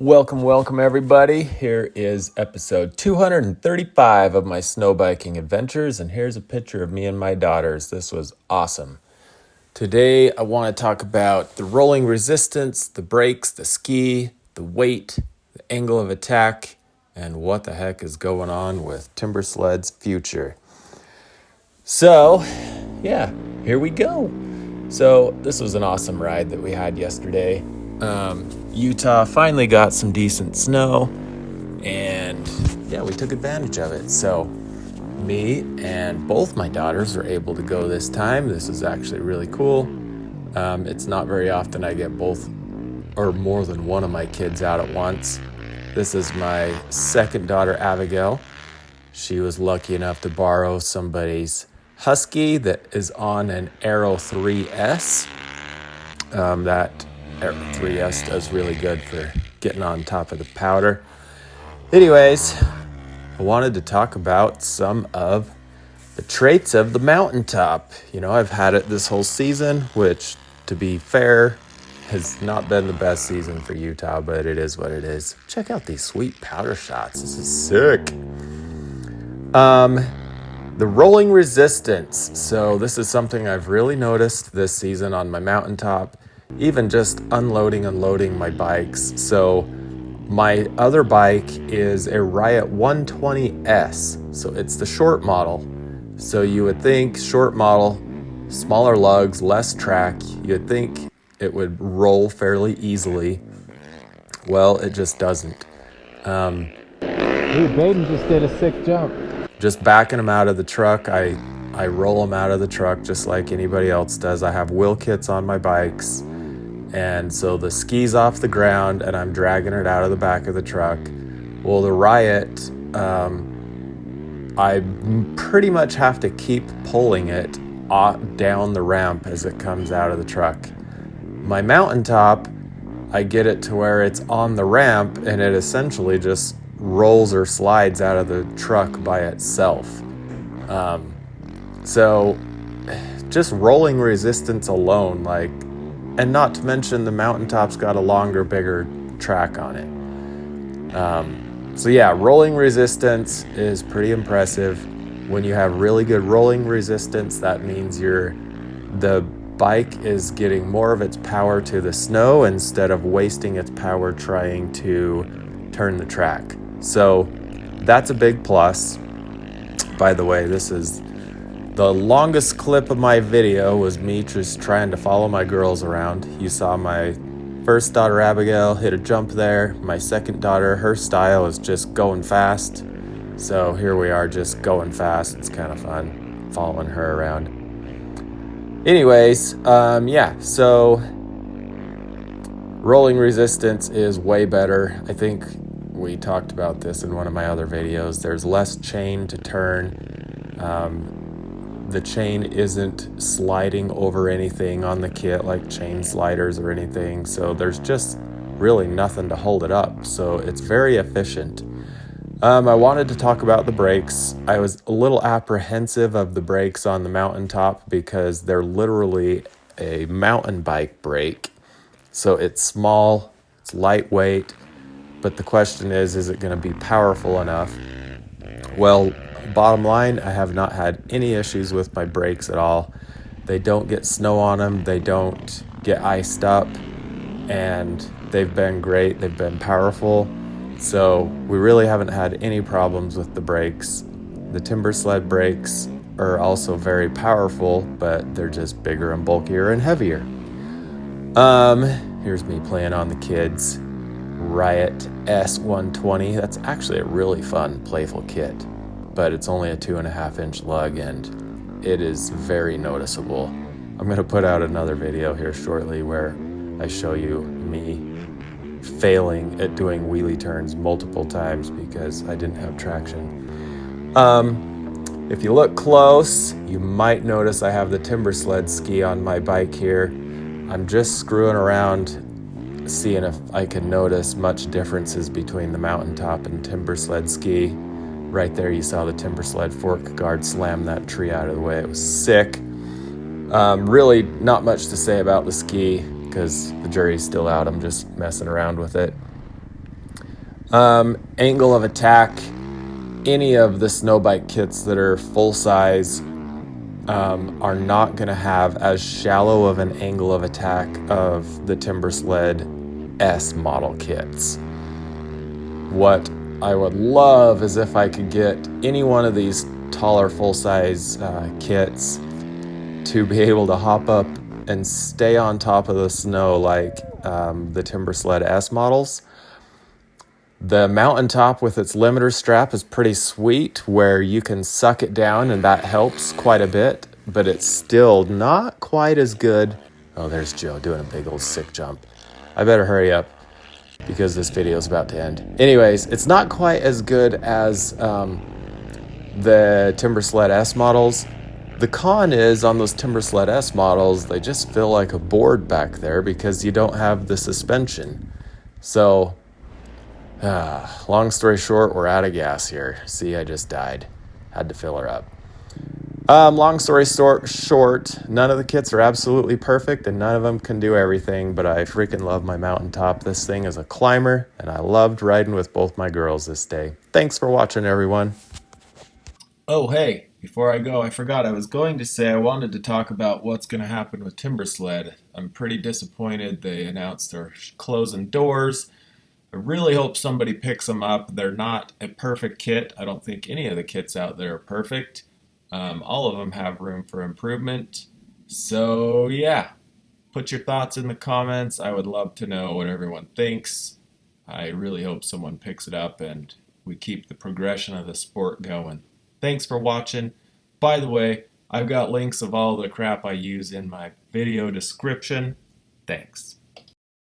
Welcome everybody. Here is episode 235 of my snow biking adventures, and here's a picture of me and my daughters. This was awesome. Today I want to talk about the rolling resistance, the brakes, the ski, the weight, the angle of attack, and what the heck is going on with Timbersled's future. So, yeah, here we go. So this was an awesome ride that we had yesterday. Utah finally got some decent snow, and yeah, we took advantage of it. So me and both my daughters were able to go this time. This is actually really cool. It's not very often I get both or more than one of my kids out at once. This is my second daughter, Abigail. She was lucky enough to borrow somebody's Husky that is on an Aero 3S. That Aero 3S does really good for getting on top of the powder. Anyways, I wanted to talk about some of the traits of the mountaintop. You know, I've had it this whole season, which, to be fair, has not been the best season for Utah, but it is what it is. Check out these sweet powder shots. This is sick. The rolling resistance. So this is something I've really noticed this season on my mountaintop, even just unloading and loading my bikes. So my other bike is a Riot 120S. So it's the short model. So you would think short model, smaller lugs, less track, you'd think it would roll fairly easily. Well, it just doesn't. Baden just did a sick jump. Just backing them out of the truck, I roll them out of the truck just like anybody else does. I have wheel kits on my bikes, and so the ski's off the ground and I'm dragging it out of the back of the truck. Well, the Riot, I pretty much have to keep pulling it down the ramp as it comes out of the truck. My mountaintop, I get it to where it's on the ramp and it essentially just rolls or slides out of the truck by itself. So just rolling resistance alone, and not to mention the mountaintop's got a longer, bigger track on it. So yeah, rolling resistance is pretty impressive. When you have really good rolling resistance, that means the bike is getting more of its power to the snow instead of wasting its power trying to turn the track. So that's a big plus. By the way, this is the longest clip of my video was me just trying to follow my girls around. You saw my first daughter, Abigail, hit a jump there. My second daughter, her style is just going fast. So here we are just going fast. It's kind of fun following her around. Anyways, so rolling resistance is way better. I think we talked about this in one of my other videos. There's less chain to turn. The chain isn't sliding over anything on the kit like chain sliders or anything. So there's just really nothing to hold it up. So it's very efficient. I wanted to talk about the brakes. I was a little apprehensive of the brakes on the mountaintop because they're literally a mountain bike brake. So it's small, it's lightweight. But the question is it going to be powerful enough? Well, bottom line, I have not had any issues with my brakes at all. They don't get snow on them. They don't get iced up. And they've been great. They've been powerful. So we really haven't had any problems with the brakes. The Timbersled brakes are also very powerful, but they're just bigger and bulkier and heavier. Here's me playing on the kids' Riot S120. That's actually a really fun, playful kit, but it's only a 2.5-inch lug and it is very noticeable. I'm going to put out another video here shortly where I show you me failing at doing wheelie turns multiple times because I didn't have traction. If you look close, you might notice I have the Timbersled ski on my bike here. I'm just screwing around seeing if I can notice much differences between the mountaintop and Timbersled ski. Right there you saw the Timbersled fork guard slam that tree out of the way. It was sick. Really not much to say about the ski because the jury's still out. I'm just messing around with it. Angle of attack, any of the snow bike kits that are full size are not going to have as shallow of an angle of attack of the Timber Sled S model kits. What I would love is if I could get any one of these taller full-size kits to be able to hop up and stay on top of the snow like the Timber Sled S models. The MtnTop with its limiter strap is pretty sweet, where you can suck it down and that helps quite a bit, but it's still not quite as good. Oh, there's Joe doing a big old sick jump. I better hurry up because this video is about to end. Anyways, it's not quite as good as the Timber Sled S models. The con is on those Timber Sled S models, they just feel like a board back there because you don't have the suspension. So, long story short, we're out of gas here. See, I just died. Had to fill her up. Long story short, none of the kits are absolutely perfect and none of them can do everything, but I freaking love my MtnTop. This thing is a climber and I loved riding with both my girls this day. Thanks for watching, everyone. Oh, hey, before I go, I forgot I was going to say I wanted to talk about what's going to happen with Timber Sled. I'm pretty disappointed they announced they're closing doors. I really hope somebody picks them up. They're not a perfect kit. I don't think any of the kits out there are perfect. All of them have room for improvement. So, yeah, put your thoughts in the comments. I would love to know what everyone thinks. I really hope someone picks it up and we keep the progression of the sport going. Thanks for watching. By the way, I've got links of all the crap I use in my video description. Thanks.